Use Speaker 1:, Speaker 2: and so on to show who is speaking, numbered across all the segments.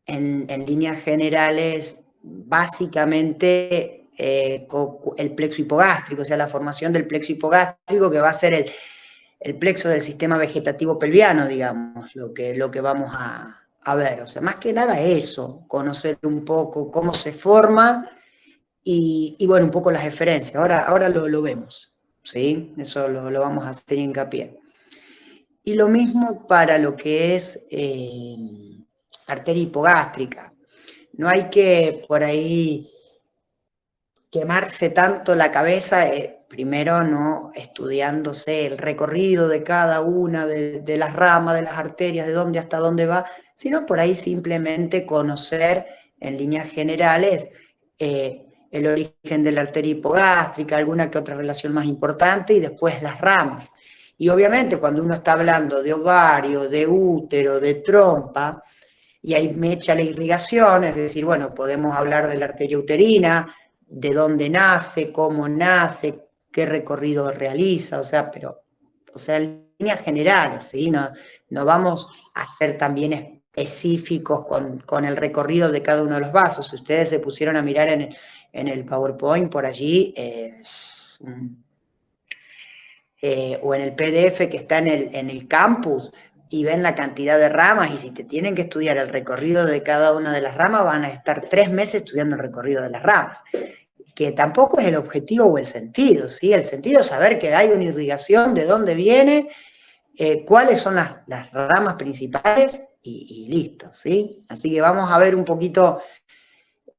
Speaker 1: en líneas generales, básicamente el plexo hipogástrico, o sea, la formación del plexo hipogástrico, que va a ser el plexo del sistema vegetativo pelviano, digamos, lo que vamos a ver. O sea, más que nada eso, conocer un poco cómo se forma y bueno, un poco las referencias. Ahora lo vemos, ¿sí? Eso lo vamos a hacer hincapié. Y lo mismo para lo que es arteria hipogástrica. No hay que por ahí quemarse tanto la cabeza, primero no estudiándose el recorrido de cada una de las ramas, de las arterias, de dónde hasta dónde va, sino por ahí simplemente conocer en líneas generales el origen de la arteria hipogástrica, alguna que otra relación más importante y después las ramas. Y obviamente cuando uno está hablando de ovario, de útero, de trompa, y ahí me echa la irrigación, es decir, bueno, podemos hablar de la arteria uterina, de dónde nace, cómo nace, qué recorrido realiza, o sea, en líneas generales, ¿sí? No vamos a ser también específicos con el recorrido de cada uno de los vasos. Si ustedes se pusieron a mirar en el PowerPoint por allí, o en el PDF que está en el campus, y ven la cantidad de ramas, y si te tienen que estudiar el recorrido de cada una de las ramas, van a estar 3 meses estudiando el recorrido de las ramas, que tampoco es el objetivo o el sentido, ¿sí? El sentido es saber que hay una irrigación, de dónde viene, cuáles son las ramas principales, y listo, ¿sí? Así que vamos a ver un poquito,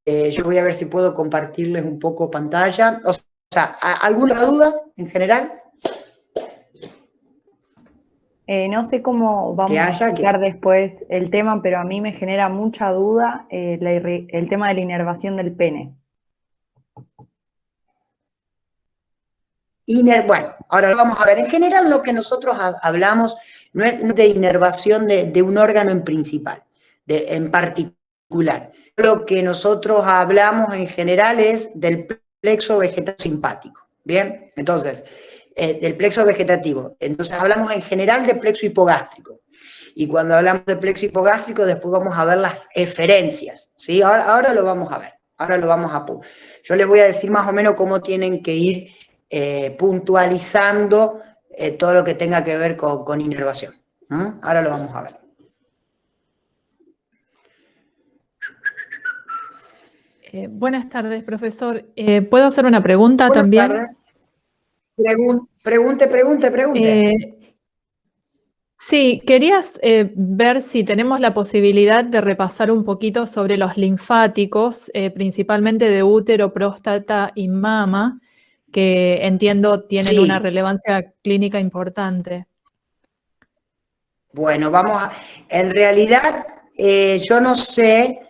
Speaker 1: yo voy a ver si puedo compartirles un poco pantalla. O sea, ¿alguna duda en general?
Speaker 2: No sé cómo
Speaker 1: Que
Speaker 2: vamos a
Speaker 1: haya, que
Speaker 2: explicar después el tema, pero a mí me genera mucha duda el tema de la inervación del pene.
Speaker 1: Bueno, ahora lo vamos a ver. En general lo que nosotros hablamos no es de inervación de un órgano en principal, en particular. Lo que nosotros hablamos en general es del plexo vegetativo simpático. Bien, entonces, del plexo vegetativo. Entonces hablamos en general de plexo hipogástrico. Y cuando hablamos de plexo hipogástrico, después vamos a ver las eferencias. ¿Sí? Ahora lo vamos a ver. Ahora lo vamos a... Yo les voy a decir más o menos cómo tienen que ir puntualizando todo lo que tenga que ver con inervación. Ahora lo vamos a ver.
Speaker 3: Buenas tardes, profesor. ¿Puedo hacer una pregunta
Speaker 1: Buenas
Speaker 3: también?
Speaker 1: tardes. Pregunte.
Speaker 3: Sí, querías ver si tenemos la posibilidad de repasar un poquito sobre los linfáticos, principalmente de útero, próstata y mama, que entiendo tienen una relevancia clínica importante.
Speaker 1: Bueno, en realidad, yo no sé,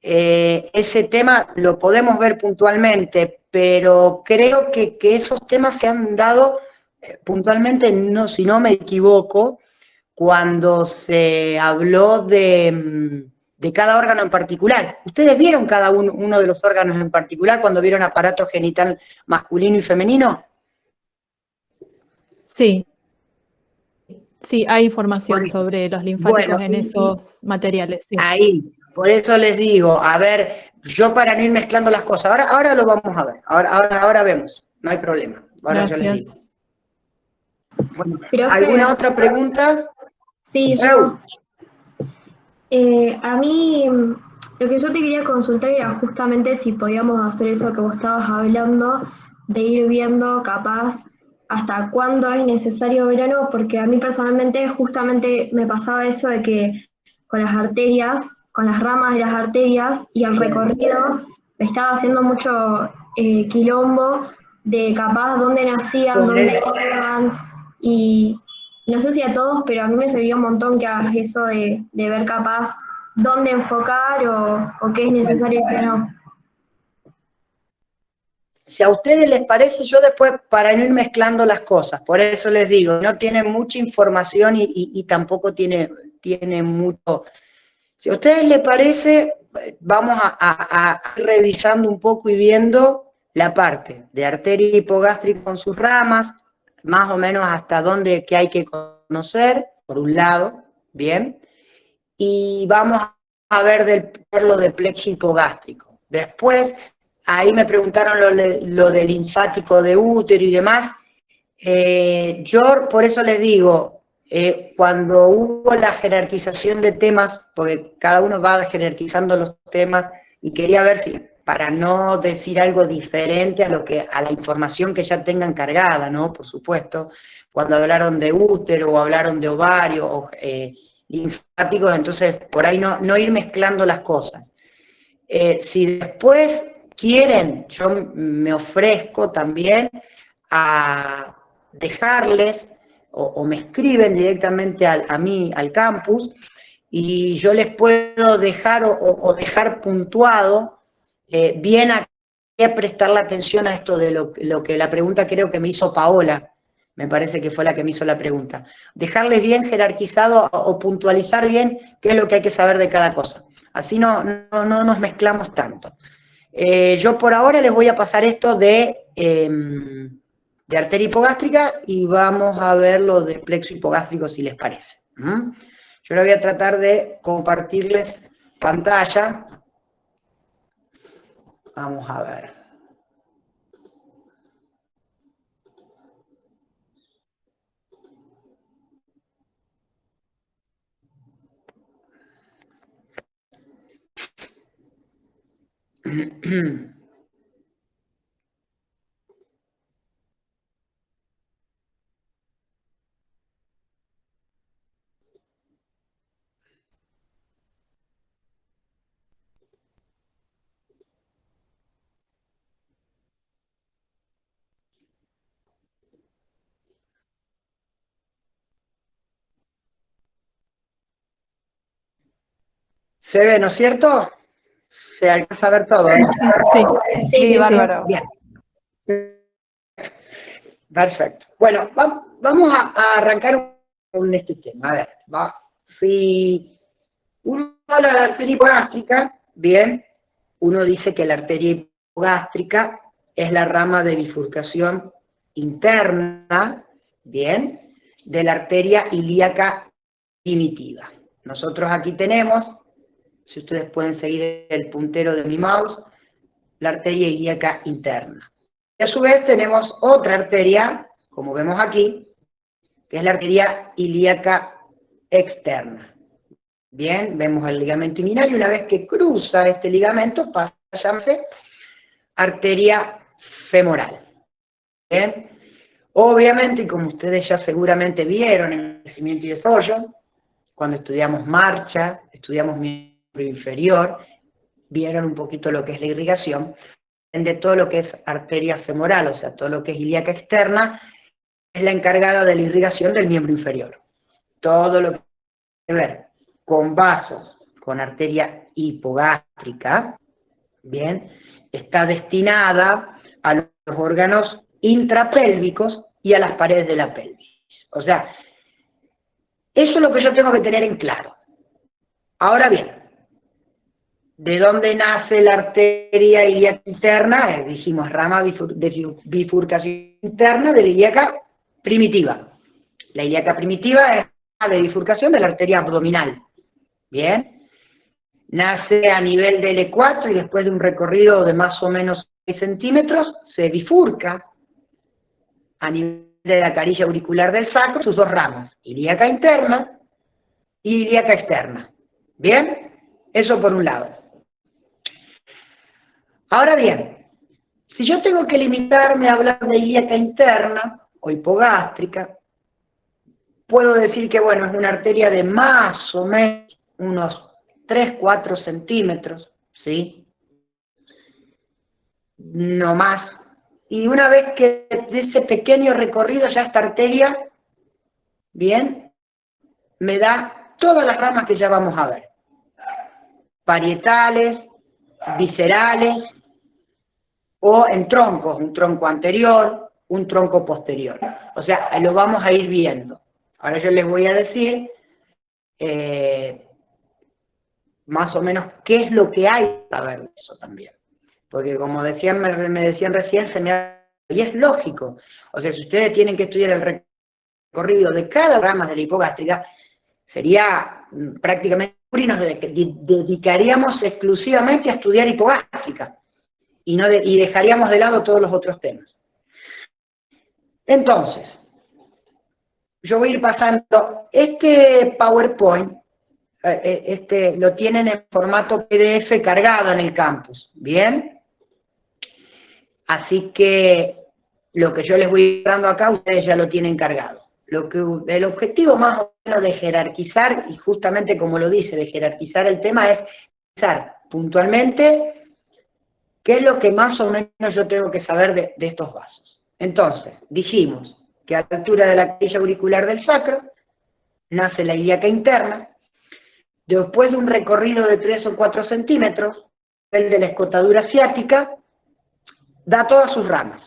Speaker 1: ese tema lo podemos ver puntualmente, pero creo que esos temas se han dado puntualmente, no, si no me equivoco, cuando se habló de cada órgano en particular. ¿Ustedes vieron cada uno de los órganos en particular cuando vieron aparato genital masculino y femenino?
Speaker 3: Sí, sí, hay información
Speaker 1: Por eso.
Speaker 3: sobre los linfáticos
Speaker 1: Bueno,
Speaker 3: en esos materiales, sí.
Speaker 1: ahí, por eso les digo, a ver, yo para no ir mezclando las cosas, ahora lo vamos a ver, ahora vemos, no hay problema, ahora yo les digo.
Speaker 3: Gracias.
Speaker 1: Bueno,
Speaker 4: Profe,
Speaker 1: ¿alguna otra pregunta?
Speaker 4: sí, yo. A mí lo que yo te quería consultar era justamente si podíamos hacer eso que vos estabas hablando, de ir viendo capaz hasta cuándo es necesario verano, porque a mí personalmente justamente me pasaba eso de que con las arterias, con las ramas de las arterias y el recorrido, me estaba haciendo mucho quilombo de capaz dónde nacían,
Speaker 1: Por
Speaker 4: dónde
Speaker 1: eso,
Speaker 4: iban, y no sé si a todos, pero a mí me servía un montón que hagas eso de ver capaz dónde enfocar o qué es
Speaker 1: bueno,
Speaker 4: necesario y qué no.
Speaker 1: si a ustedes les parece, yo después, para no ir mezclando las cosas, por eso les digo, no tiene mucha información y tampoco tiene mucho. Si a ustedes les parece, vamos a ir revisando un poco y viendo la parte de arteria hipogástrica con sus ramas, más o menos hasta dónde que hay que conocer, por un lado, bien, y vamos a ver lo de plexo hipogástrico. Después, ahí me preguntaron lo del linfático de útero y demás. Yo por eso les digo, cuando hubo la jerarquización de temas, porque cada uno va jerarquizando los temas, y quería ver si, para no decir algo diferente a la información que ya tengan cargada, ¿no? Por supuesto, cuando hablaron de útero o hablaron de ovario o linfáticos, entonces por ahí no ir mezclando las cosas. Si después quieren, yo me ofrezco también a dejarles, o me escriben directamente a mí, al campus, y yo les puedo dejar o dejar puntuado bien a qué prestar la atención a esto de lo que la pregunta creo que me hizo Paola, me parece que fue la que me hizo la pregunta. Dejarles bien jerarquizado o puntualizar bien qué es lo que hay que saber de cada cosa. Así no nos mezclamos tanto. Yo por ahora les voy a pasar esto de arteria hipogástrica y vamos a ver lo de plexo hipogástrico si les parece. Yo ahora voy a tratar de compartirles pantalla. Vamos a ver. ¿Se ve, no es cierto? Se alcanza a ver todo, ¿no?
Speaker 3: Sí,
Speaker 2: Sí, bárbaro.
Speaker 1: Bien. Perfecto. Bueno, vamos a arrancar con este tema. A ver, si uno habla de la arteria hipogástrica, bien, uno dice que la arteria hipogástrica es la rama de bifurcación interna, bien, de la arteria ilíaca primitiva. Nosotros aquí tenemos, si ustedes pueden seguir el puntero de mi mouse, la arteria ilíaca interna. Y a su vez tenemos otra arteria, como vemos aquí, que es la arteria ilíaca externa. Bien, vemos el ligamento inguinal y una vez que cruza este ligamento pasa a llamarse arteria femoral. Bien, obviamente, y como ustedes ya seguramente vieron en el crecimiento y desarrollo, cuando estudiamos marcha, estudiamos miembro inferior, vieron un poquito lo que es la irrigación, de todo lo que es arteria femoral, o sea, todo lo que es ilíaca externa, es la encargada de la irrigación del miembro inferior. Todo lo que tiene que ver con vasos, con arteria hipogástrica, bien, está destinada a los órganos intrapélvicos y a las paredes de la pelvis. O sea, eso es lo que yo tengo que tener en claro. Ahora bien, ¿de dónde nace la arteria ilíaca interna? Dijimos, rama de bifurcación interna de la ilíaca primitiva. La ilíaca primitiva es la de bifurcación de la arteria abdominal. Bien. Nace a nivel del E4 y después de un recorrido de más o menos 6 centímetros, se bifurca a nivel de la carilla auricular del sacro, sus dos ramas, ilíaca interna y ilíaca externa. ¿Bien? Eso por un lado. Ahora bien, si yo tengo que limitarme a hablar de ilíaca interna o hipogástrica, puedo decir que, bueno, es una arteria de más o menos unos 3-4 centímetros, ¿sí? No más. Y una vez que de ese pequeño recorrido ya esta arteria, bien, me da todas las ramas que ya vamos a ver. Parietales, viscerales, o en troncos, un tronco anterior, un tronco posterior. O sea, lo vamos a ir viendo. Ahora yo les voy a decir más o menos qué es lo que hay para ver eso también. Porque como decían, me decían recién, y es lógico. O sea, si ustedes tienen que estudiar el recorrido de cada rama de la hipogástrica, sería prácticamente y nos dedicaríamos exclusivamente a estudiar hipogástrica y dejaríamos de lado todos los otros temas. Entonces, yo voy a ir pasando, este PowerPoint, lo tienen en formato PDF cargado en el campus, ¿bien? Así que lo que yo les voy dando acá, ustedes ya lo tienen cargado. El objetivo más o menos de jerarquizar, y justamente como lo dice, de jerarquizar el tema, es pensar puntualmente qué es lo que más o menos yo tengo que saber de estos vasos. Entonces, dijimos que a la altura de la capilla auricular del sacro nace la ilíaca interna. Después de un recorrido de 3 o 4 centímetros, el de la escotadura asiática da todas sus ramas,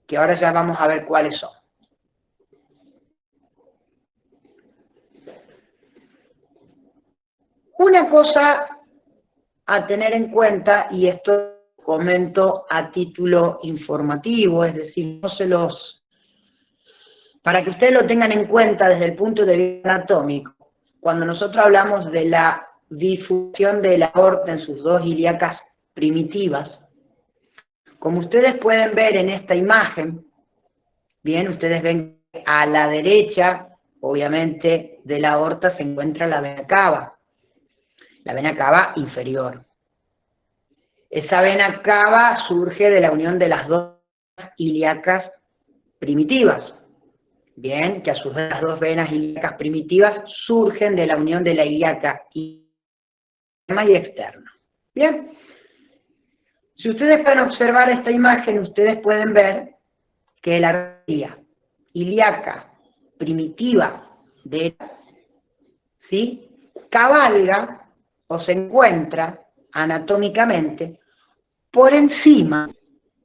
Speaker 1: que ahora ya vamos a ver cuáles son. Una cosa a tener en cuenta, y esto comento a título informativo, es decir, para que ustedes lo tengan en cuenta desde el punto de vista anatómico, cuando nosotros hablamos de la difusión de la aorta en sus dos ilíacas primitivas, como ustedes pueden ver en esta imagen, bien, ustedes ven que a la derecha, obviamente, de la aorta se encuentra la vena cava inferior. Esa vena cava surge de la unión de las dos ilíacas primitivas. Bien, que a su vez las dos venas ilíacas primitivas surgen de la unión de la ilíaca interna y externa. Bien, si ustedes pueden observar esta imagen, ustedes pueden ver que la arteria ilíaca primitiva ¿sí?, cabalga o se encuentra anatómicamente por encima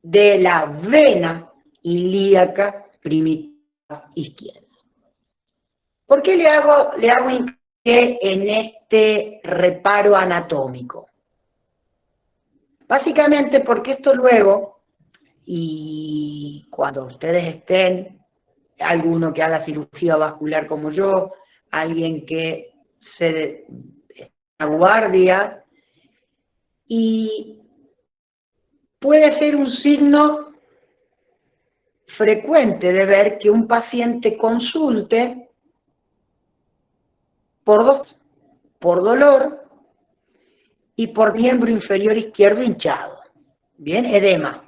Speaker 1: de la vena ilíaca primitiva izquierda. ¿Por qué le hago hincapié en este reparo anatómico? Básicamente porque esto luego, y cuando ustedes estén, alguno que haga cirugía vascular como yo, alguien que se guardia, y puede ser un signo frecuente de ver que un paciente consulte por dolor y por miembro inferior izquierdo hinchado, bien, edema.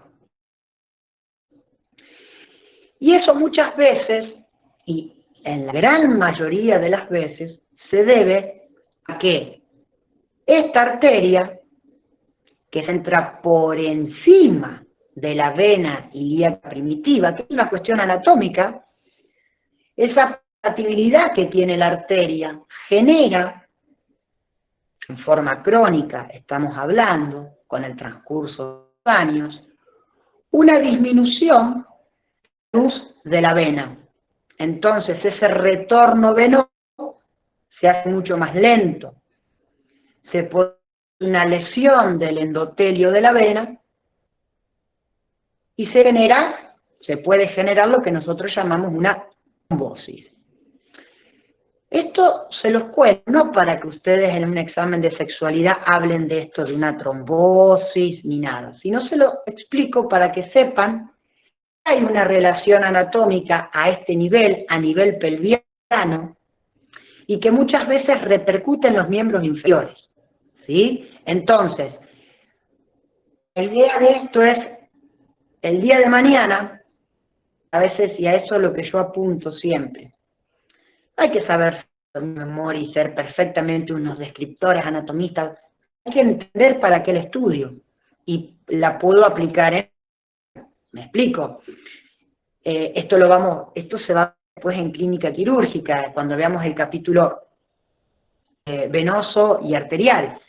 Speaker 1: Y eso muchas veces, y en la gran mayoría de las veces, se debe a que esta arteria, que se entra por encima de la vena ilíaca primitiva, que es una cuestión anatómica, esa compatibilidad que tiene la arteria genera, en forma crónica, estamos hablando, con el transcurso de los años, una disminución de la luz de la vena. Entonces ese retorno venoso se hace mucho más lento, se produce una lesión del endotelio de la vena y se puede generar lo que nosotros llamamos una trombosis. Esto se los cuento no para que ustedes en un examen de sexualidad hablen de esto, de una trombosis, ni nada, sino se lo explico para que sepan que hay una relación anatómica a este nivel, a nivel pelviano, y que muchas veces repercute en los miembros inferiores, ¿sí? Entonces, la idea de esto es, el día de mañana, a veces, y a eso es lo que yo apunto siempre, hay que saber de memoria y ser perfectamente unos descriptores anatomistas, hay que entender para qué el estudio, y la puedo aplicar en... ¿Me explico? Esto se va después en clínica quirúrgica, cuando veamos el capítulo venoso y arterial.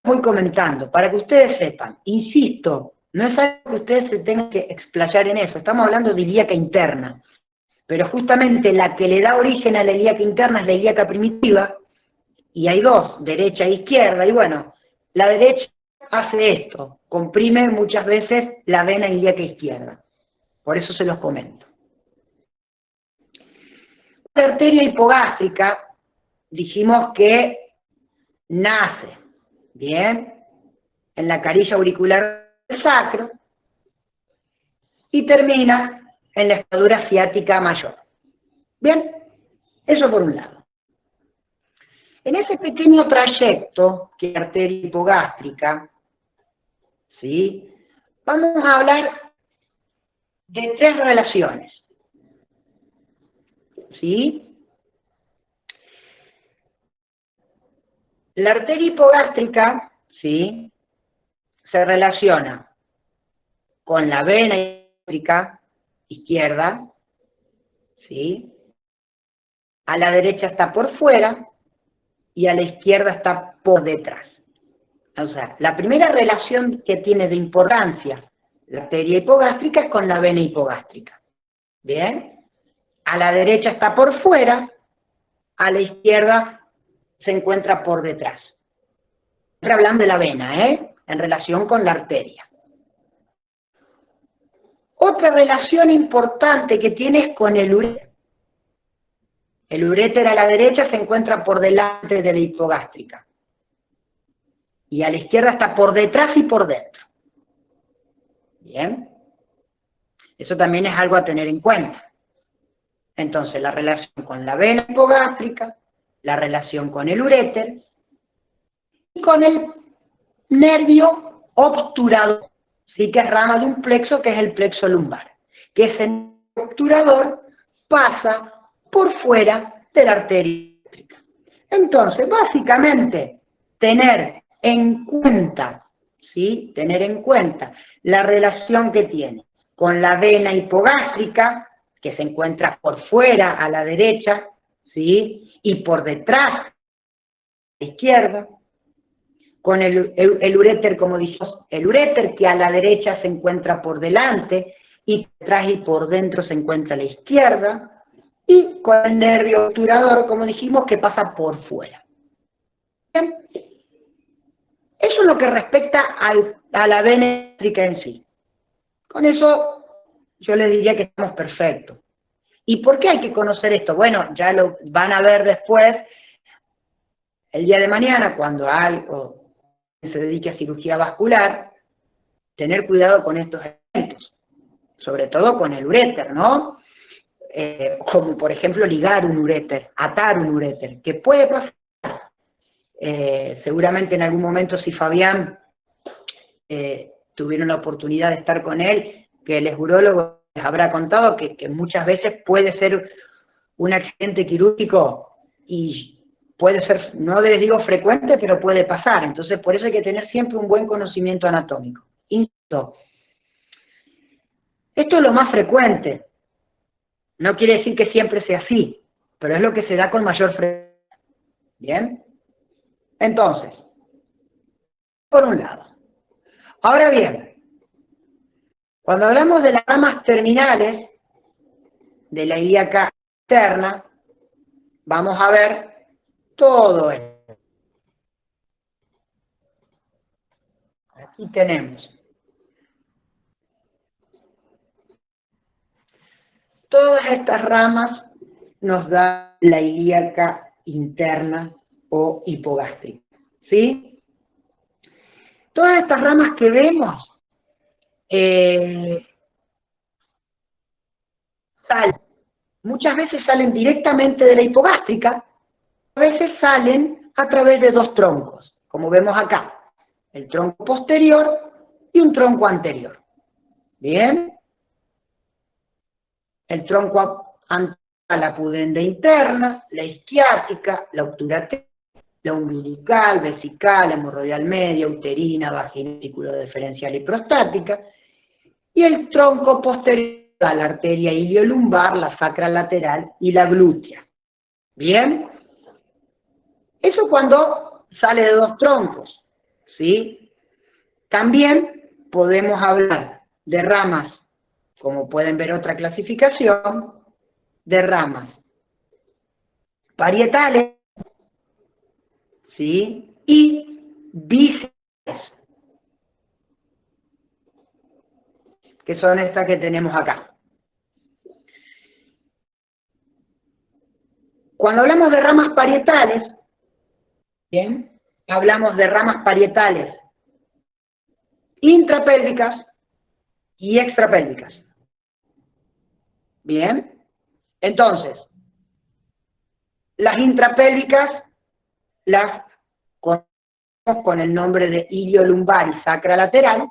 Speaker 1: Voy comentando, para que ustedes sepan, insisto, no es algo que ustedes se tengan que explayar en eso, estamos hablando de ilíaca interna, pero justamente la que le da origen a la ilíaca interna es la ilíaca primitiva, y hay dos, derecha e izquierda, y bueno, la derecha hace esto, comprime muchas veces la vena ilíaca izquierda, por eso se los comento. La arteria hipogástrica dijimos que nace, bien, en la carilla auricular del sacro y termina en la espadura ciática mayor. Bien, eso por un lado. En ese pequeño trayecto, que es la arteria hipogástrica, ¿sí?, vamos a hablar de 3 relaciones, ¿sí? La arteria hipogástrica, ¿sí?, se relaciona con la vena hipogástrica izquierda, ¿sí? A la derecha está por fuera y a la izquierda está por detrás. O sea, la primera relación que tiene de importancia la arteria hipogástrica es con la vena hipogástrica. ¿Bien? A la derecha está por fuera, a la izquierda se encuentra por detrás. Estoy hablando de la vena, en relación con la arteria. Otra relación importante que tiene es con el uréter. El uréter a la derecha se encuentra por delante de la hipogástrica. Y a la izquierda está por detrás y por dentro. ¿Bien? Eso también es algo a tener en cuenta. Entonces, la relación con la vena hipogástrica, la relación con el uréter y con el nervio obturador, sí, que es rama de un plexo, que es el plexo lumbar, que ese nervio obturador pasa por fuera de la arteria hipogástrica. Entonces, básicamente, tener en cuenta, ¿sí?, tener en cuenta la relación que tiene con la vena hipogástrica, que se encuentra por fuera a la derecha, ¿sí?, y por detrás a la izquierda, con el uréter, como dijimos, el uréter que a la derecha se encuentra por delante, y detrás y por dentro se encuentra a la izquierda, y con el nervio obturador, como dijimos, que pasa por fuera. Bien. Eso es lo que respecta a la vena hipogástrica en sí. Con eso yo les diría que estamos perfectos. ¿Y por qué hay que conocer esto? Bueno, ya lo van a ver después, el día de mañana, cuando algo se dedique a cirugía vascular, tener cuidado con estos eventos, sobre todo con el uréter, ¿no? Como por ejemplo ligar un uréter, atar un uréter, que puede pasar. Seguramente en algún momento, si Fabián tuvieron la oportunidad de estar con él, que el urólogo les habrá contado que muchas veces puede ser un accidente quirúrgico y puede ser, no les digo frecuente, pero puede pasar. Entonces, por eso hay que tener siempre un buen conocimiento anatómico. Insisto, esto es lo más frecuente. No quiere decir que siempre sea así, pero es lo que se da con mayor frecuencia. ¿Bien? Entonces, por un lado. Ahora bien, cuando hablamos de las ramas terminales de la ilíaca interna, vamos a ver todo esto. Aquí tenemos todas estas ramas, nos da la ilíaca interna o hipogástrica, ¿sí? Todas estas ramas que vemos salen, muchas veces salen directamente de la hipogástrica, a veces salen a través de 2 troncos, como vemos acá, el tronco posterior y un tronco anterior. ¿Bien? El tronco anterior, la pudenda interna, la isquiática, la obturativa, la umbilical, vesical, hemorroidal media, uterina, vaginal, diferencial y prostática, y el tronco posterior a la arteria iliolumbar, la sacral lateral y la glútea. ¿Bien? Eso cuando sale de 2 troncos, ¿sí? También podemos hablar de ramas, como pueden ver otra clasificación, de ramas parietales, ¿sí?, y bisexuales, que son estas que tenemos acá. Cuando hablamos de ramas parietales, ¿bien? Hablamos de ramas parietales intrapélvicas y extrapélvicas. ¿Bien? Entonces, las intrapélvicas las conocemos con el nombre de iliolumbar y sacra lateral,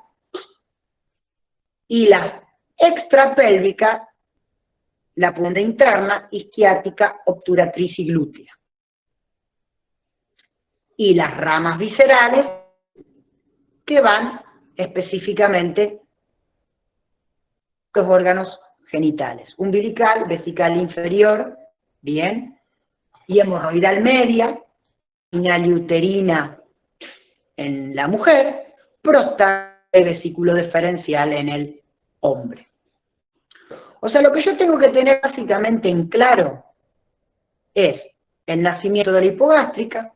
Speaker 1: y las extrapélvicas, la punta interna, isquiática, obturatriz y glútea. Y las ramas viscerales, que van específicamente los órganos genitales, umbilical, vesical inferior, bien, y hemorroidal media, inal y uterina en la mujer, próstata y vesículo deferencial en el hombre. O sea, lo que yo tengo que tener básicamente en claro es el nacimiento de la hipogástrica,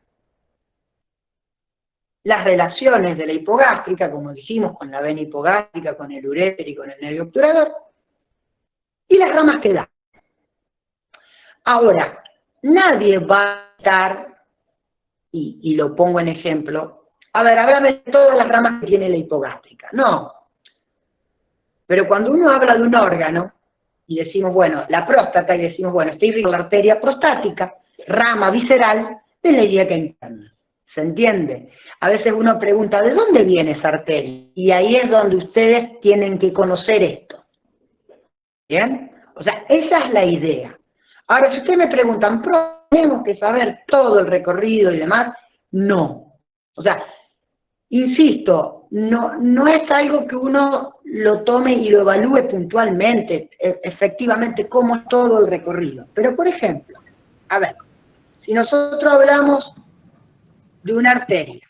Speaker 1: las relaciones de la hipogástrica, como dijimos, con la vena hipogástrica, con el uréter y con el nervio obturador, y las ramas que da. Ahora, nadie va a estar, y lo pongo en ejemplo, a ver, háblame de todas las ramas que tiene la hipogástrica. No. Pero cuando uno habla de un órgano, y decimos, bueno, la próstata, y decimos, bueno, está irrigada la arteria prostática, rama visceral de la ilíaca interna. ¿Se entiende? A veces uno pregunta, ¿de dónde viene esa arteria? Y ahí es donde ustedes tienen que conocer esto. ¿Bien? O sea, esa es la idea. Ahora, si ustedes me preguntan, ¿tenemos que saber todo el recorrido y demás? No. O sea, insisto, no es algo que uno lo tome y lo evalúe puntualmente, efectivamente, cómo es todo el recorrido. Pero, por ejemplo, a ver, si nosotros hablamos de una arteria,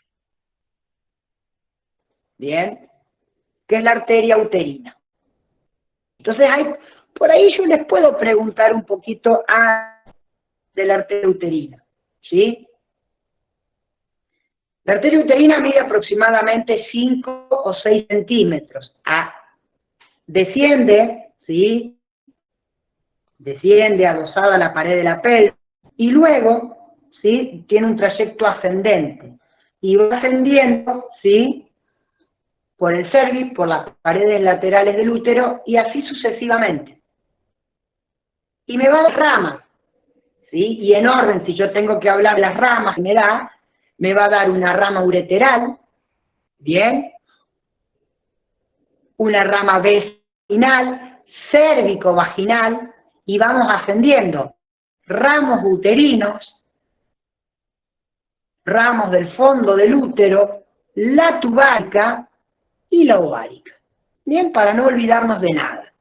Speaker 1: ¿bien? Que es la arteria uterina. Entonces, por ahí yo les puedo preguntar un poquito de la arteria uterina, ¿sí? La arteria uterina mide aproximadamente 5 o 6 centímetros. Desciende, ¿sí? Desciende adosada a la pared de la pelvis, y luego, ¿sí? Tiene un trayecto ascendente, y va ascendiendo, ¿sí? Por el cervix, por las paredes laterales del útero, y así sucesivamente. Y me va a dar ramas, ¿sí? Y en orden, si yo tengo que hablar de las ramas que me va a dar una rama ureteral, ¿bien? Una rama vaginal, cérvico-vaginal, y vamos ascendiendo. Ramos uterinos, ramos del fondo del útero, la tubárica y la ovárica. Bien, para no olvidarnos de nada.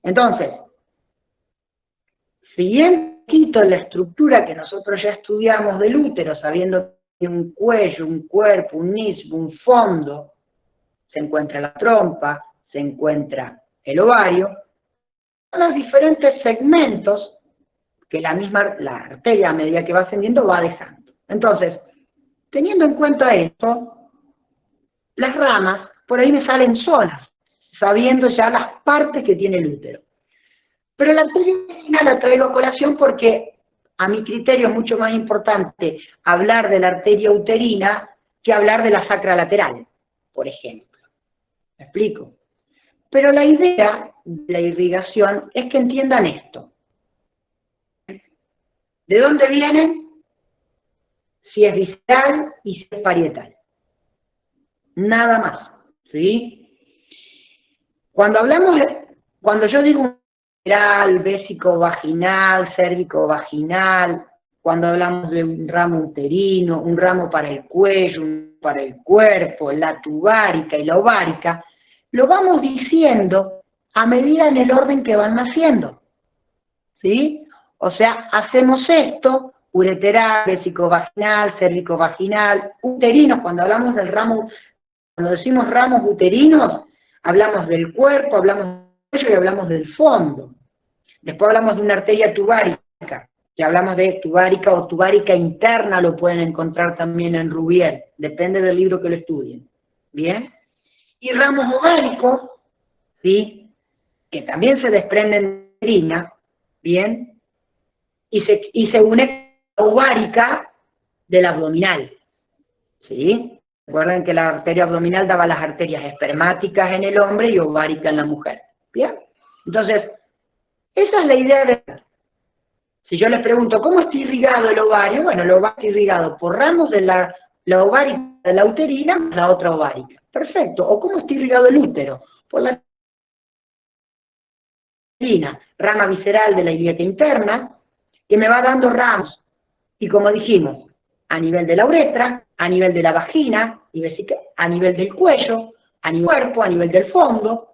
Speaker 1: Entonces, siguiendo un poquito la estructura que nosotros ya estudiamos del útero, sabiendo que tiene un cuello, un cuerpo, un ismo, un fondo, se encuentra la trompa, se encuentra el ovario, son los diferentes segmentos que la arteria, a medida que va ascendiendo, va dejando. Entonces, teniendo en cuenta esto, las ramas por ahí me salen solas, sabiendo ya las partes que tiene el útero. Pero la arteria uterina la traigo a colación porque, a mi criterio, es mucho más importante hablar de la arteria uterina que hablar de la sacra lateral, por ejemplo. ¿Me explico? Pero la idea de la irrigación es que entiendan esto. ¿De dónde vienen? Si es visceral y si es parietal. Nada más, ¿sí? Cuando yo digo visceral, vésico-vaginal, cérvico-vaginal, cuando hablamos de un ramo uterino, un ramo para el cuello, un para el cuerpo, la tubárica y la ovárica, lo vamos diciendo a medida en el orden que van naciendo, ¿sí? O sea, hacemos esto, ureteral, vésico-vaginal, cérvico-vaginal, uterinos, cuando hablamos del ramo, cuando decimos ramos uterinos, hablamos del cuerpo, hablamos del cuello y hablamos del fondo. Después hablamos de una arteria tubárica, que hablamos de tubárica o tubárica interna, lo pueden encontrar también en Rubiel, depende del libro que lo estudien. ¿Bien? Y ramos ováricos, ¿sí? Que también se desprenden de la uterina, ¿bien? y se une con la ovárica del abdominal, ¿sí? Recuerden que la arteria abdominal daba las arterias espermáticas en el hombre y ovárica en la mujer, ¿bien? Entonces, esa es la idea de... Si yo les pregunto, ¿cómo está irrigado el ovario? Bueno, el ovario está irrigado por ramos de la ovárica de la uterina, la otra ovárica. Perfecto. ¿O cómo está irrigado el útero? Por la uterina, rama visceral de la ilíaca interna, que me va dando ramos. Y como dijimos, a nivel de la uretra, a nivel de la vagina, a nivel del cuello, a nivel del cuerpo, a nivel del fondo,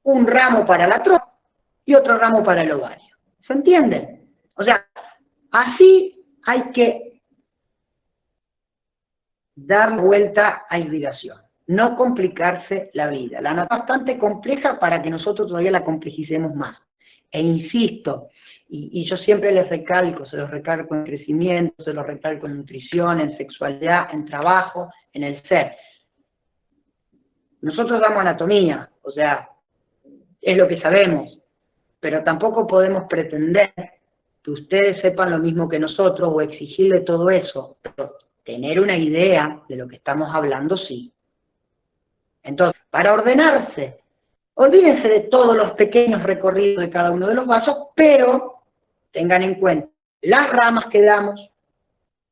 Speaker 1: un ramo para la trompa y otro ramo para el ovario. ¿Se entiende? O sea, así hay que dar vuelta a irrigación, no complicarse la vida. La anatomía es bastante compleja para que nosotros todavía la complejicemos más. E insisto, y yo siempre les recalco, se los recalco en crecimiento, se los recalco en nutrición, en sexualidad, en trabajo, en el ser. Nosotros damos anatomía, o sea, es lo que sabemos, pero tampoco podemos pretender que ustedes sepan lo mismo que nosotros o exigirle todo eso, pero tener una idea de lo que estamos hablando, sí. Entonces, para ordenarse, olvídense de todos los pequeños recorridos de cada uno de los vasos, pero tengan en cuenta las ramas que damos,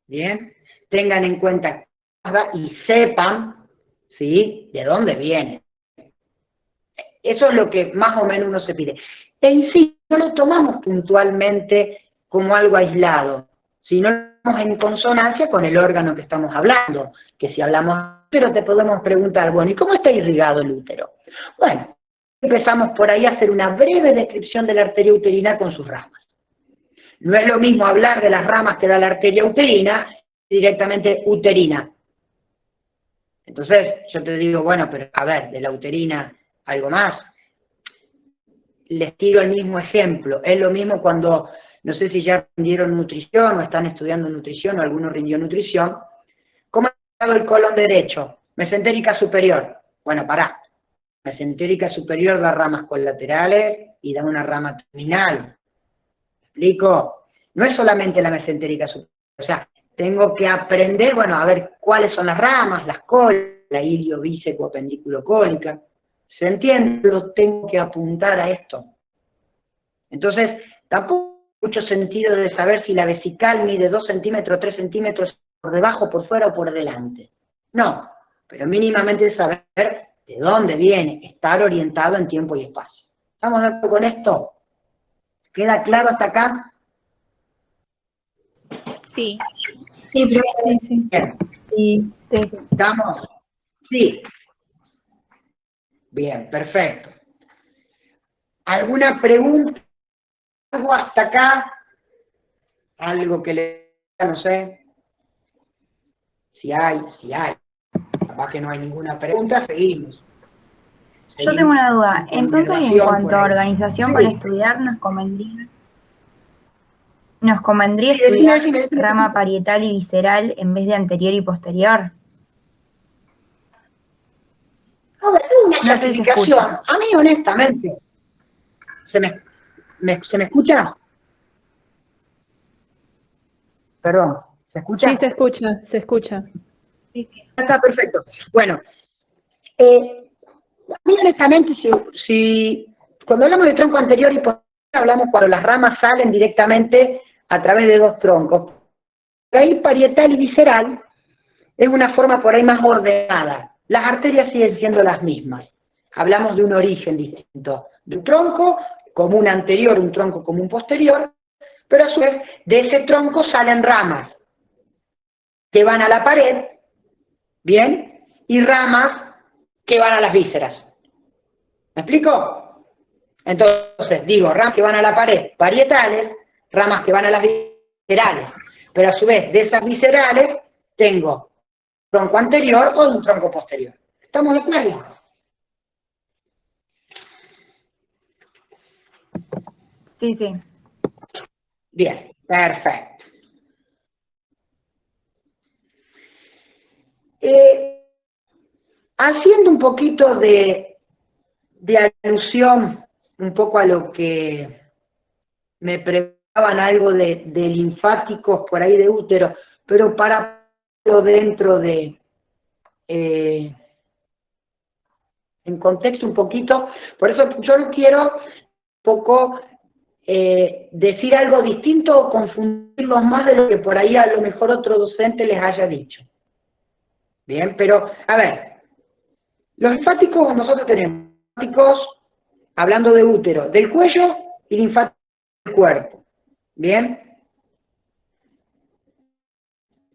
Speaker 1: ¿bien? Tengan en cuenta y sepan, ¿sí?, de dónde viene. Eso es lo que más o menos uno se pide. En sí, no lo tomamos puntualmente como algo aislado, sino estamos en consonancia con el órgano que estamos hablando, que si hablamos de útero te podemos preguntar, bueno, ¿y cómo está irrigado el útero? Bueno, empezamos por ahí a hacer una breve descripción de la arteria uterina con sus ramas. No es lo mismo hablar de las ramas que da la arteria uterina, directamente uterina. Entonces, yo te digo, bueno, pero a ver, de la uterina, algo más. Les tiro el mismo ejemplo. Es lo mismo cuando, no sé si ya rindieron nutrición o están estudiando nutrición o alguno rindió nutrición. ¿Cómo ha estado el colon derecho? Mesentérica superior. Bueno, pará. Mesentérica superior da ramas colaterales y da una rama terminal. ¿Me explico? No es solamente la mesentérica superior. O sea, tengo que aprender, bueno, a ver cuáles son las ramas, las colas, la ilio, bícepo, apendículo cólica. ¿Se entiende? Lo tengo que apuntar a esto. Entonces, tampoco hay mucho sentido de saber si la vesical mide 2 centímetros, 3 centímetros por debajo, por fuera o por delante. No, pero mínimamente saber de dónde viene, estar orientado en tiempo y espacio. ¿Estamos de acuerdo con esto? ¿Queda claro hasta acá?
Speaker 5: Sí.
Speaker 4: Sí, pero
Speaker 3: Sí, sí.
Speaker 1: Bien.
Speaker 2: Sí, sí.
Speaker 1: ¿Estamos? Sí. Bien, perfecto. ¿Alguna pregunta? ¿Algo hasta acá? ¿Algo que le... no sé? Si hay. Capaz que no hay ninguna pregunta, seguimos.
Speaker 6: Yo tengo una duda.
Speaker 1: Con
Speaker 6: Entonces, en
Speaker 1: inervación
Speaker 6: cuanto
Speaker 1: por
Speaker 6: a
Speaker 1: ahí.
Speaker 6: organización
Speaker 1: Sí.
Speaker 6: para estudiar, nos convendría
Speaker 1: Sí,
Speaker 6: estudiar
Speaker 1: decime.
Speaker 6: rama parietal y visceral en vez de anterior y posterior.
Speaker 1: A ver, es una
Speaker 6: No sé si se
Speaker 1: clasificación.
Speaker 6: escucha.
Speaker 1: A mí, honestamente, ¿se me escucha? Perdón, ¿se escucha?
Speaker 3: Sí, se escucha, se escucha.
Speaker 1: Está perfecto. Bueno, a mí honestamente, si cuando hablamos de tronco anterior y posterior, hablamos cuando las ramas salen directamente a través de dos troncos. Por ahí parietal y visceral es una forma por ahí más ordenada. Las arterias siguen siendo las mismas. Hablamos de un origen distinto. De un tronco común anterior, un tronco común posterior, pero a su vez de ese tronco salen ramas que van a la pared, ¿bien? Y ramas que van a las vísceras. ¿Me explico? Entonces, digo, ramas que van a la pared, parietales, ramas que van a las viscerales. Pero a su vez, de esas viscerales, tengo tronco anterior o un tronco posterior. ¿Estamos de acuerdo?
Speaker 6: Sí, sí.
Speaker 1: Bien, perfecto. Haciendo un poquito de alusión un poco a lo que me pregunté algo de linfáticos por ahí de útero, pero para dentro de, en contexto un poquito, por eso yo no quiero un poco decir algo distinto o confundirlos más de lo que por ahí a lo mejor otro docente les haya dicho. Bien, pero, a ver, los linfáticos nosotros tenemos linfáticos, hablando de útero, del cuello y linfáticos del cuerpo. Bien.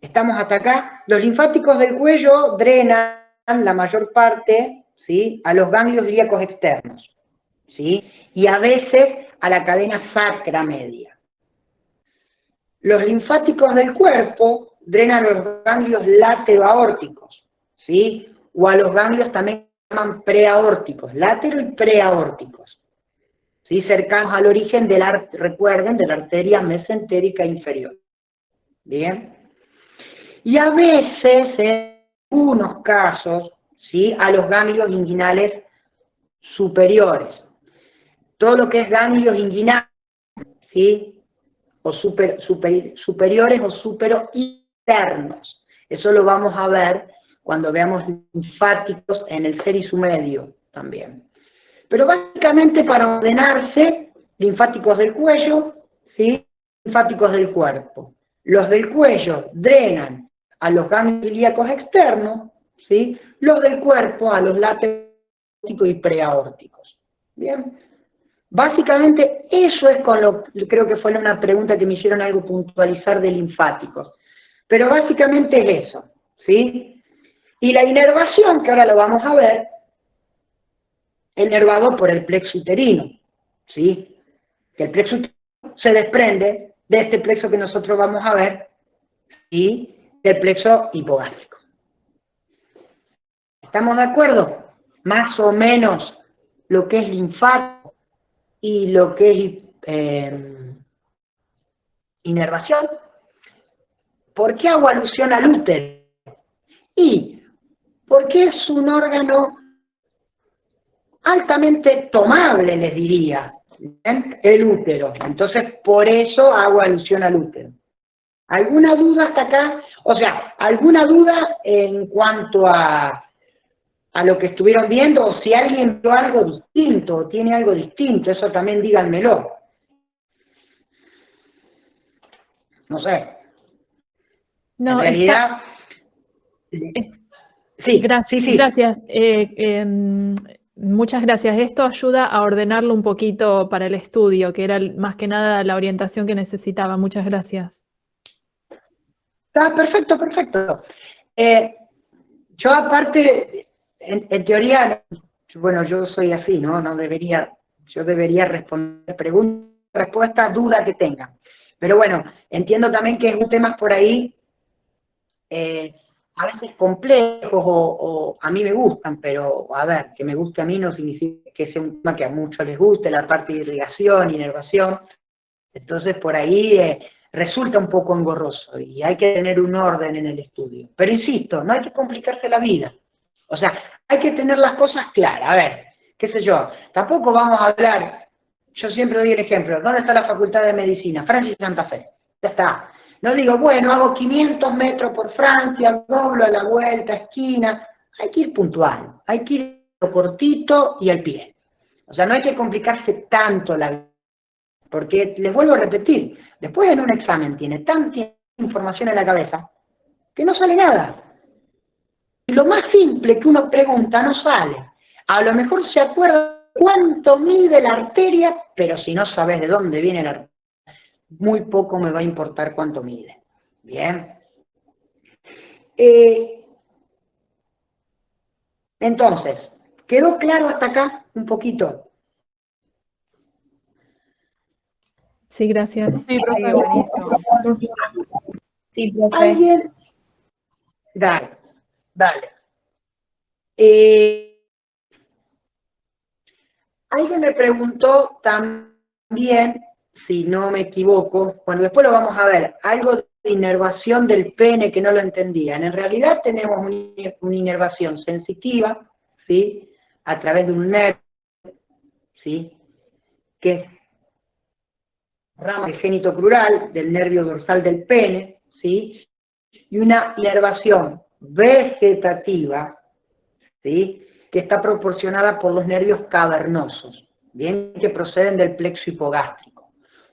Speaker 1: Estamos hasta acá. Los linfáticos del cuello drenan la mayor parte, ¿sí?, a los ganglios ilíacos externos, ¿sí?, y a veces a la cadena sacra media. Los linfáticos del cuerpo drenan a los ganglios látero-aórticos, ¿sí?, o a los ganglios también se llaman preaórticos, látero y preaórticos, ¿sí?, cercanos al origen de la, recuerden, de la arteria mesentérica inferior. Bien. Y a veces, en algunos casos, ¿sí?, a los ganglios inguinales superiores. Todo lo que es ganglios inguinales, ¿sí?, o superiores o superointernos. Eso lo vamos a ver cuando veamos linfáticos en el seris medio también. Pero básicamente para ordenarse, linfáticos del cuello, ¿sí?, linfáticos del cuerpo. Los del cuello drenan a los ganglios ilíacos externos, ¿sí?, los del cuerpo a los lateroaórticos y preaórticos. Bien. Básicamente eso es con lo, creo que fue una pregunta que me hicieron algo puntualizar de linfáticos. Pero básicamente es eso, ¿sí? Y la inervación, que ahora lo vamos a ver, es nervado por el plexo uterino, ¿sí? Que el plexo uterino se desprende de este plexo que nosotros vamos a ver, y del plexo hipogástrico. ¿Estamos de acuerdo? Más o menos lo que es linfático y lo que es inervación. ¿Por qué hago alusión al útero? Y porque es un órgano altamente tomable, les diría, ¿bien?, el útero. Entonces, por eso hago alusión al útero. ¿Alguna duda hasta acá? O sea, ¿alguna duda en cuanto a lo que estuvieron viendo? O si alguien vio algo distinto, o tiene algo distinto, eso también díganmelo. No sé.
Speaker 3: No,
Speaker 1: En realidad... Sí, sí, sí.
Speaker 3: Gracias. Muchas gracias. Esto ayuda a ordenarlo un poquito para el estudio, que era más que nada la orientación que necesitaba. Muchas gracias.
Speaker 1: Está perfecto, perfecto. Yo aparte, en teoría, bueno, yo soy así, ¿no? Yo debería responder preguntas, respuestas, dudas que tengan. Pero bueno, entiendo también que es temas por ahí a veces complejos o a mí me gustan, pero a ver, que me guste a mí no significa que sea un tema que a muchos les guste, la parte de irrigación, inervación. Entonces por ahí resulta un poco engorroso y hay que tener un orden en el estudio. Pero insisto, no hay que complicarse la vida. O sea, hay que tener las cosas claras. A ver, qué sé yo, tampoco vamos a hablar, yo siempre doy el ejemplo, ¿dónde está la Facultad de Medicina? Francia y Santa Fe. Ya está. No digo, bueno, hago 500 metros por Francia, doblo a la vuelta, esquina. Hay que ir puntual, hay que ir cortito y al pie. O sea, no hay que complicarse tanto la vida. Porque, les vuelvo a repetir, después en un examen tiene tanta información en la cabeza que no sale nada. Y lo más simple que uno pregunta no sale. A lo mejor se acuerda cuánto mide la arteria, pero si no sabes de dónde viene la arteria, muy poco me va a importar cuánto mide. Bien. Entonces, ¿quedó claro hasta acá un poquito?
Speaker 3: Sí, gracias.
Speaker 2: Sí, buenísimo.
Speaker 6: Sí, profe.
Speaker 1: ¿Alguien? Dale, dale. Alguien me preguntó también, si no me equivoco, bueno, después lo vamos a ver, algo de inervación del pene que no lo entendían. En realidad tenemos una inervación sensitiva, ¿sí?, a través de un nervio, ¿sí?, que rama del génito crural, del nervio dorsal del pene, ¿sí? Y una inervación vegetativa, ¿sí? Que está proporcionada por los nervios cavernosos, bien, que proceden del plexo hipogástrico.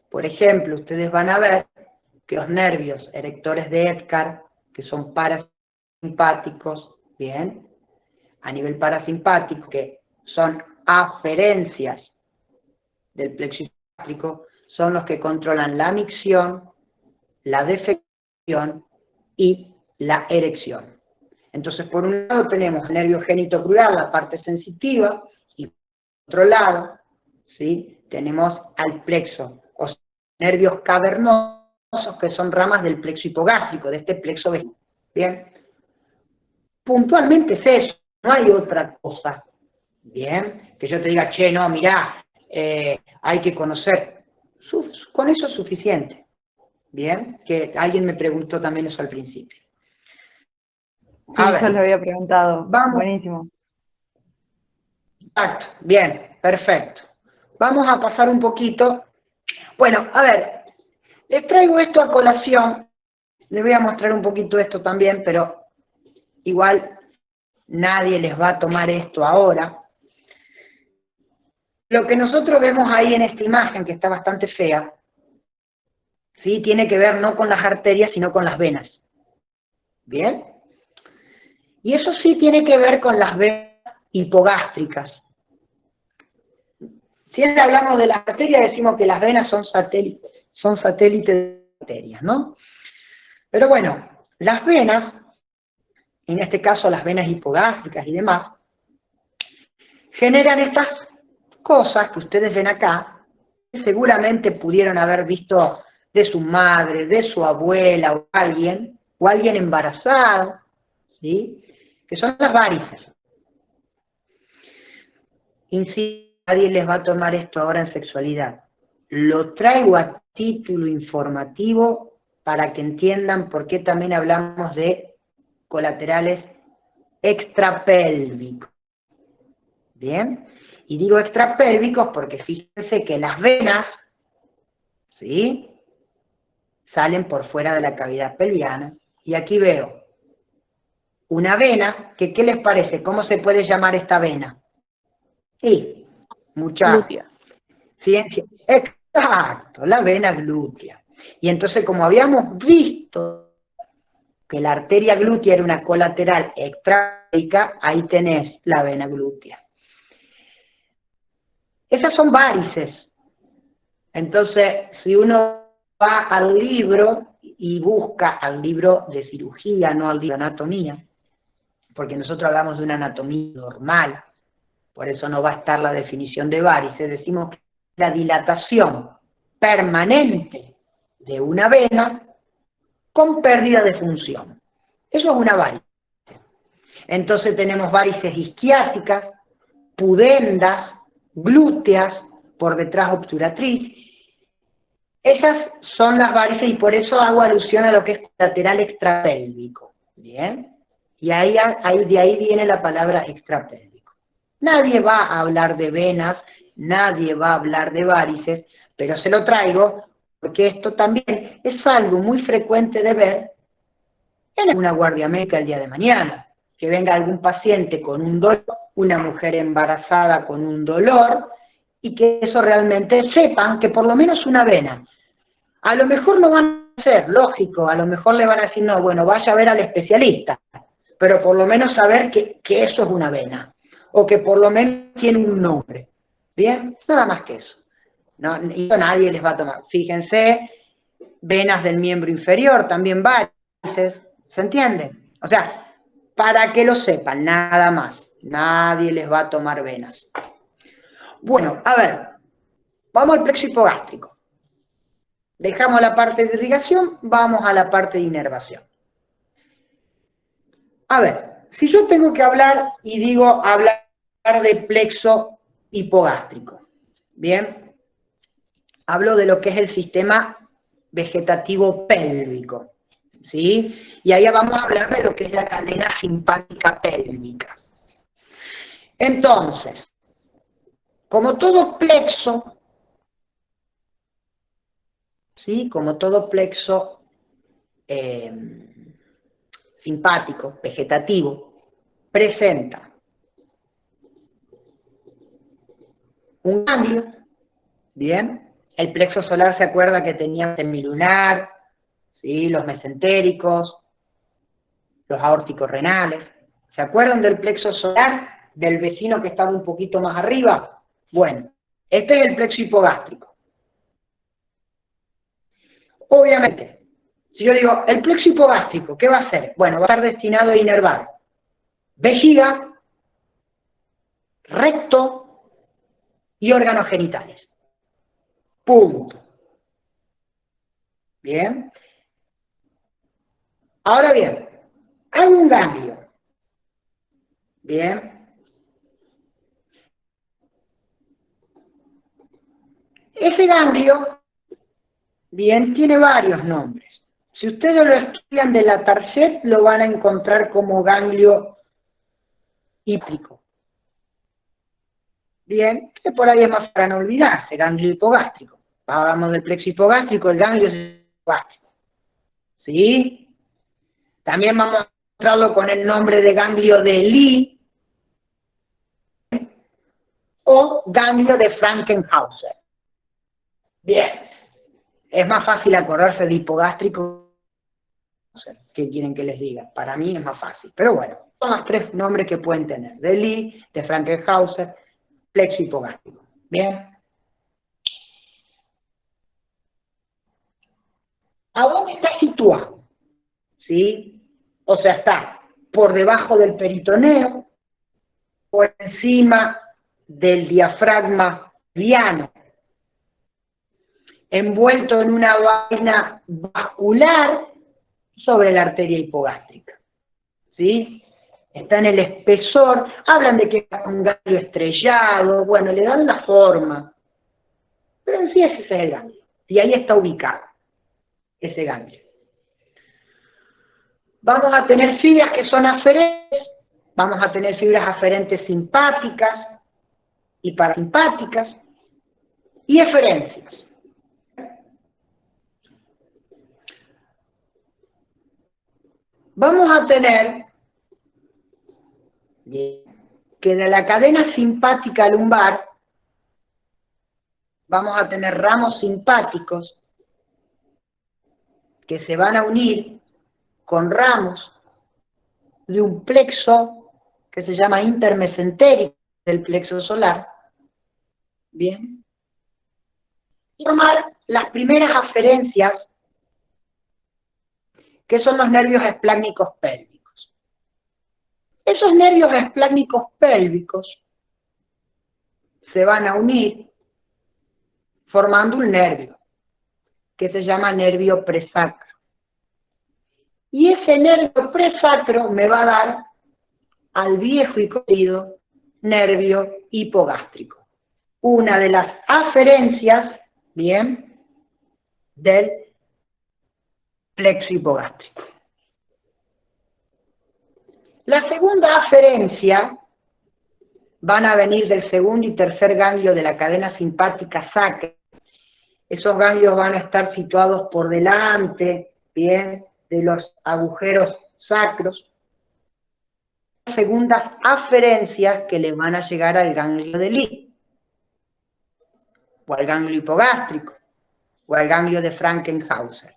Speaker 1: Por ejemplo, ustedes van a ver que los nervios erectores de Edgar, que son parasimpáticos, bien, a nivel parasimpático, que son aferencias del plexo hipogástrico, son los que controlan la micción, la defección y la erección. Entonces, por un lado tenemos el nervio genitocrural, la parte sensitiva, y por otro lado, ¿sí?, tenemos al plexo, o sea, nervios cavernosos, que son ramas del plexo hipogástrico, de este plexo vegetativo. Bien, puntualmente es eso, no hay otra cosa. Bien, que yo te diga, che, no, mirá, hay que conocer. Con eso es suficiente. Bien, que alguien me preguntó también eso al principio.
Speaker 2: Sí, yo le había preguntado.
Speaker 1: Vamos.
Speaker 2: Buenísimo.
Speaker 1: Exacto, bien, perfecto. Vamos a pasar un poquito. Bueno, a ver, les traigo esto a colación. Les voy a mostrar un poquito esto también, pero igual nadie les va a tomar esto ahora. Lo que nosotros vemos ahí en esta imagen, que está bastante fea, ¿sí?, tiene que ver no con las arterias, sino con las venas. ¿Bien? Y eso sí tiene que ver con las venas hipogástricas. Siempre hablamos de las arterias, decimos que las venas son satélites de arterias, ¿no? Pero bueno, las venas, en este caso las venas hipogástricas y demás, generan estas cosas que ustedes ven acá, que seguramente pudieron haber visto de su madre, de su abuela o alguien embarazado, ¿sí?, que son las varices. Insisto, nadie les va a tomar esto ahora en sexualidad. Lo traigo a título informativo para que entiendan por qué también hablamos de colaterales extrapélvicos. ¿Bien? Y digo extrapélvicos porque fíjense que las venas, ¿sí?, salen por fuera de la cavidad pelviana. Y aquí veo una vena, que ¿qué les parece? ¿Cómo se puede llamar esta vena? Sí, mucha
Speaker 3: Glútea.
Speaker 1: ciencia. Exacto, la vena glútea. Y entonces, como habíamos visto que la arteria glútea era una colateral extrapélvica, ahí tenés la vena glútea. Esas son varices. Entonces, si uno va al libro y busca al libro de cirugía, no al libro de anatomía, porque nosotros hablamos de una anatomía normal, por eso no va a estar la definición de varices, decimos que la dilatación permanente de una vena con pérdida de función. Eso es una varice. Entonces tenemos varices isquiáticas, pudendas, glúteas, por detrás obturatriz. Esas son las varices y por eso hago alusión a lo que es lateral extrapélvico. ¿Bien? Y de ahí viene la palabra extrapélvico. Nadie va a hablar de venas, nadie va a hablar de varices, pero se lo traigo porque esto también es algo muy frecuente de ver en una guardia médica el día de mañana. Que venga algún paciente con un dolor, una mujer embarazada con un dolor, y que eso realmente sepan que por lo menos una vena. A lo mejor no van a ser, lógico, a lo mejor le van a decir, no, bueno, vaya a ver al especialista, pero por lo menos saber que eso es una vena, o que por lo menos tiene un nombre. ¿Bien? Nada más que eso. No, y nadie les va a tomar. Fíjense, venas del miembro inferior, también varices, ¿se entiende? O sea, para que lo sepan, nada más. Nadie les va a tomar venas. Bueno, a ver, vamos al plexo hipogástrico. Dejamos la parte de irrigación, vamos a la parte de inervación. A ver, si yo tengo que hablar y digo hablar de plexo hipogástrico, ¿bien? Hablo de lo que es el sistema vegetativo pélvico, ¿sí? Y ahí vamos a hablar de lo que es la cadena simpática pélvica. Entonces, como todo plexo, ¿sí? Como todo plexo simpático, vegetativo, presenta un ganglio, ¿bien? El plexo solar se acuerda que tenía semilunar, ¿sí? Los mesentéricos, los aórticos renales. ¿Se acuerdan del plexo solar, del vecino que estaba un poquito más arriba? Bueno, este es el plexo hipogástrico. Obviamente, si yo digo, el plexo hipogástrico, ¿qué va a hacer? Bueno, va a estar destinado a inervar vejiga, recto y órganos genitales. Punto. Bien. Ahora bien, hay un ganglio. Bien. Ese ganglio, bien, tiene varios nombres. Si ustedes lo estudian de la Target, lo van a encontrar como ganglio hípico. Bien, que por ahí es más para no olvidarse, ganglio hipogástrico. Hablamos del plexo hipogástrico, el ganglio es hipogástrico. ¿Sí? También vamos a encontrarlo con el nombre de ganglio de Lee o ganglio de Frankenhauser. Bien, es más fácil acordarse de hipogástrico. ¿Qué quieren que les diga? Para mí es más fácil, pero bueno, son los tres nombres que pueden tener, de Lee, de Frankenhauser, plexo hipogástrico. Bien. ¿A dónde está situado? ¿Sí? O sea, está por debajo del peritoneo, por encima del diafragma diano, envuelto en una vaina vascular sobre la arteria hipogástrica. ¿Sí? Está en el espesor, hablan de que es un ganglio estrellado, bueno, le dan la forma, pero en sí ese es el ganglio, y ahí está ubicado ese ganglio. Vamos a tener fibras que son aferentes, vamos a tener fibras aferentes simpáticas y parasimpáticas, y eferencias. Vamos a tener que de la cadena simpática lumbar vamos a tener ramos simpáticos que se van a unir con ramos de un plexo que se llama intermesentérico del plexo solar. Bien. Formar las primeras aferencias, que son los nervios esplácnicos pélvicos. Esos nervios esplácnicos pélvicos se van a unir formando un nervio que se llama nervio presacro. Y ese nervio presacro me va a dar al viejo y querido nervio hipogástrico. Una de las aferencias, bien, del plexo hipogástrico. La segunda aferencia van a venir del segundo y tercer ganglio de la cadena simpática sacra. Esos ganglios van a estar situados por delante, bien, de los agujeros sacros. Segundas aferencias que le van a llegar al ganglio de Lee, o al ganglio hipogástrico, o al ganglio de Frankenhauser.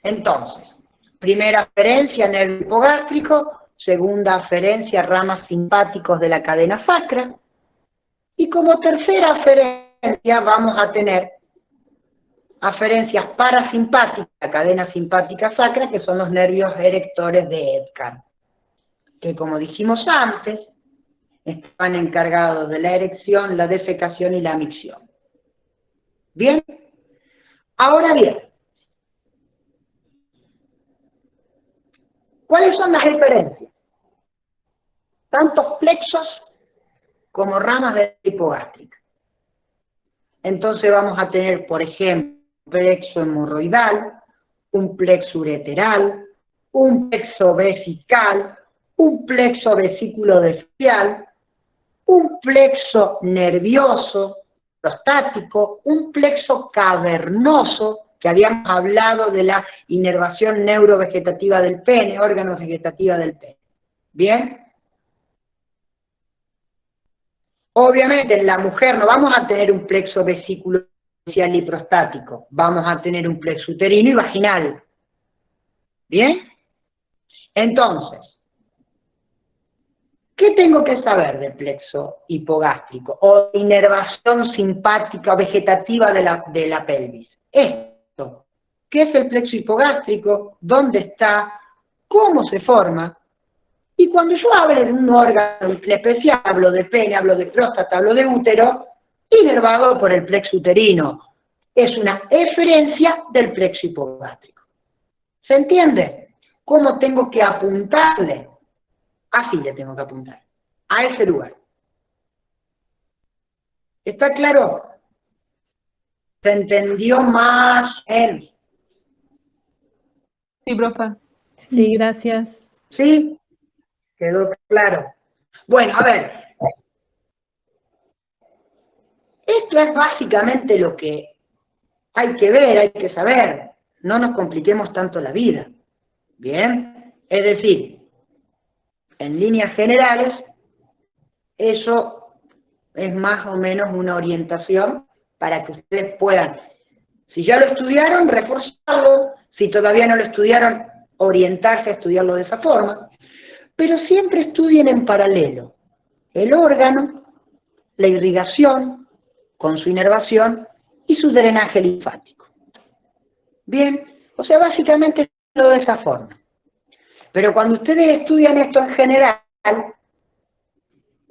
Speaker 1: Entonces, primera aferencia, nervio hipogástrico, segunda aferencia, ramas simpáticos de la cadena sacra, y como tercera aferencia vamos a tener aferencias parasimpáticas, la cadena simpática sacra, que son los nervios erectores de Edgar, que como dijimos antes, están encargados de la erección, la defecación y la micción. ¿Bien? Ahora bien, ¿cuáles son las eferencias? Tantos plexos como ramas de hipogástrica. Entonces vamos a tener, por ejemplo, un plexo hemorroidal, un plexo ureteral, un plexo vesical, un plexo vesículo-desfial, un plexo nervioso prostático, un plexo cavernoso que habíamos hablado de la inervación neurovegetativa del pene, órgano vegetativa del pene. ¿Bien? Obviamente en la mujer no vamos a tener un plexo vesículo y prostático, vamos a tener un plexo uterino y vaginal. ¿Bien? Entonces, ¿qué tengo que saber del plexo hipogástrico o inervación simpática o vegetativa de la pelvis? Esto, ¿qué es el plexo hipogástrico? ¿Dónde está? ¿Cómo se forma? Y cuando yo hablo de un órgano especial, hablo de pene, hablo de próstata, hablo de útero, inervado por el plexo uterino. Es una eferencia del plexo hipogástrico. ¿Se entiende? ¿Cómo tengo que apuntarle? Así le tengo que apuntar, a ese lugar. ¿Está claro? ¿Se entendió más él?
Speaker 3: Sí, profe. Sí, gracias.
Speaker 1: ¿Sí? ¿Quedó claro? Bueno, a ver. Esto es básicamente lo que hay que ver, hay que saber. No nos compliquemos tanto la vida. ¿Bien? Es decir, en líneas generales, eso es más o menos una orientación para que ustedes puedan, si ya lo estudiaron, reforzarlo, si todavía no lo estudiaron, orientarse a estudiarlo de esa forma, pero siempre estudien en paralelo el órgano, la irrigación, con su inervación, y su drenaje linfático. Bien, o sea, básicamente lo de esa forma. Pero cuando ustedes estudian esto en general,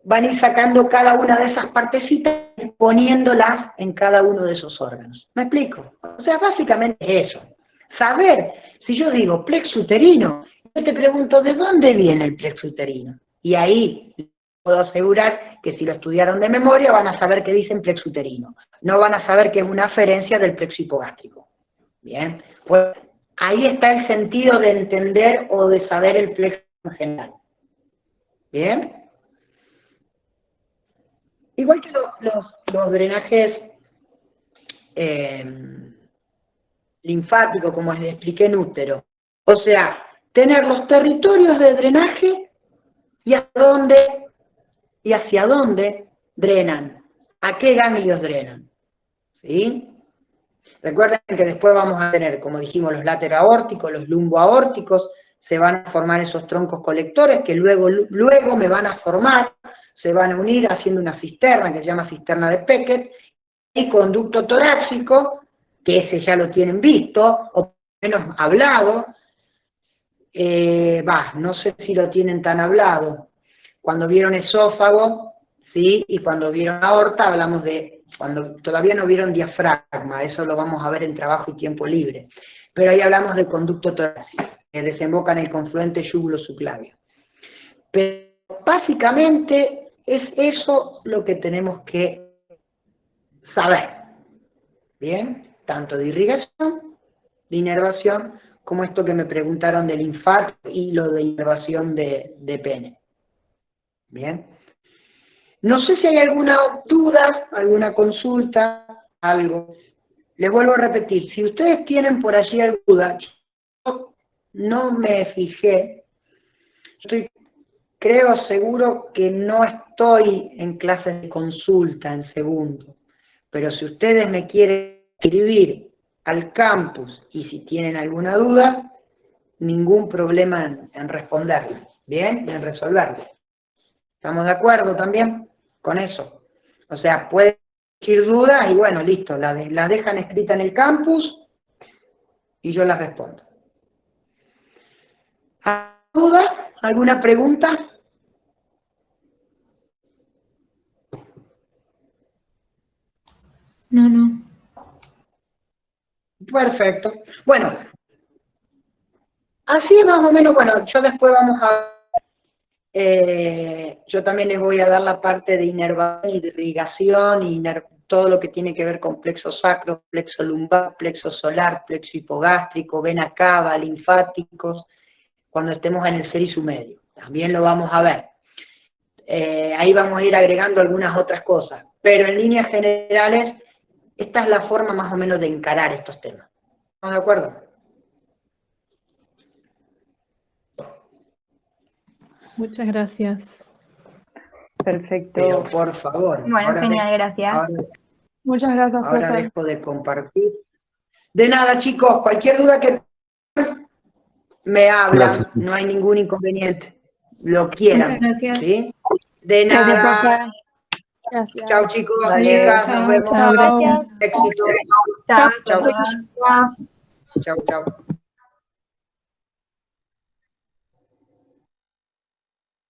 Speaker 1: van a ir sacando cada una de esas partecitas y poniéndolas en cada uno de esos órganos. ¿Me explico? O sea, básicamente es eso. Saber, si yo digo plexo uterino, yo te pregunto, ¿de dónde viene el plexo uterino? Y ahí puedo asegurar que si lo estudiaron de memoria van a saber que dicen plexo uterino. No van a saber que es una aferencia del plexo hipogástrico. Bien, pues ahí está el sentido de entender o de saber el plexo en general. Bien. Igual que los drenajes linfáticos, como les expliqué en útero. O sea, tener los territorios de drenaje y hacia dónde drenan, a qué ganglios drenan. ¿Sí? Recuerden que después vamos a tener, como dijimos, los lateroaórticos, los lumboaórticos, se van a formar esos troncos colectores que luego me van a formar, se van a unir haciendo una cisterna que se llama cisterna de Beckett, y conducto torácico, que ese ya lo tienen visto, o menos hablado, no sé si lo tienen tan hablado. Cuando vieron esófago, ¿sí? Y cuando vieron aorta, hablamos de, cuando todavía no vieron diafragma, eso lo vamos a ver en trabajo y tiempo libre. Pero ahí hablamos del conducto torácico, que desemboca en el confluente yúgulo-subclavio. Pero básicamente es eso lo que tenemos que saber. ¿Bien? Tanto de irrigación, de inervación, como esto que me preguntaron del linfático y lo de inervación de pene. ¿Bien? No sé si hay alguna duda, alguna consulta, algo. Les vuelvo a repetir, si ustedes tienen por allí alguna duda, yo no me fijé, creo seguro que no estoy en clases de consulta en segundo, pero si ustedes me quieren escribir al campus y si tienen alguna duda, ningún problema en responderla, ¿bien? En resolverla. ¿Estamos de acuerdo también con eso? O sea, pueden surgir dudas y bueno, listo, la dejan escrita en el campus y yo las respondo. ¿Alguna duda? ¿Alguna pregunta?
Speaker 5: No.
Speaker 1: Perfecto. Bueno, así más o menos, bueno, yo después vamos a... yo también les voy a dar la parte de inervación y de irrigación y todo lo que tiene que ver con plexo sacro, plexo lumbar, plexo solar, plexo hipogástrico, vena cava, linfáticos, cuando estemos en el sericio medio. También lo vamos a ver. Ahí vamos a ir agregando algunas otras cosas, pero en líneas generales, esta es la forma más o menos de encarar estos temas. de acuerdo.
Speaker 3: Muchas gracias.
Speaker 2: Perfecto.
Speaker 1: Pero por favor.
Speaker 6: Bueno,
Speaker 1: ahora
Speaker 6: genial, gracias.
Speaker 2: Muchas gracias,
Speaker 1: Ahora
Speaker 2: profe.
Speaker 1: dejo de compartir. De nada, chicos, cualquier duda que me hablan,
Speaker 5: Gracias.
Speaker 1: no hay ningún inconveniente. Lo quieran.
Speaker 3: Muchas gracias.
Speaker 1: ¿Sí? De
Speaker 7: Gracias,
Speaker 1: nada.
Speaker 7: profe. Gracias.
Speaker 1: Chao, chicos,
Speaker 2: Vale.
Speaker 1: chicas,
Speaker 3: Chao,
Speaker 1: nos vemos.
Speaker 3: chao, gracias.
Speaker 1: Éxito.
Speaker 6: Chao,
Speaker 1: Chao,
Speaker 6: chao.
Speaker 1: chao, chao.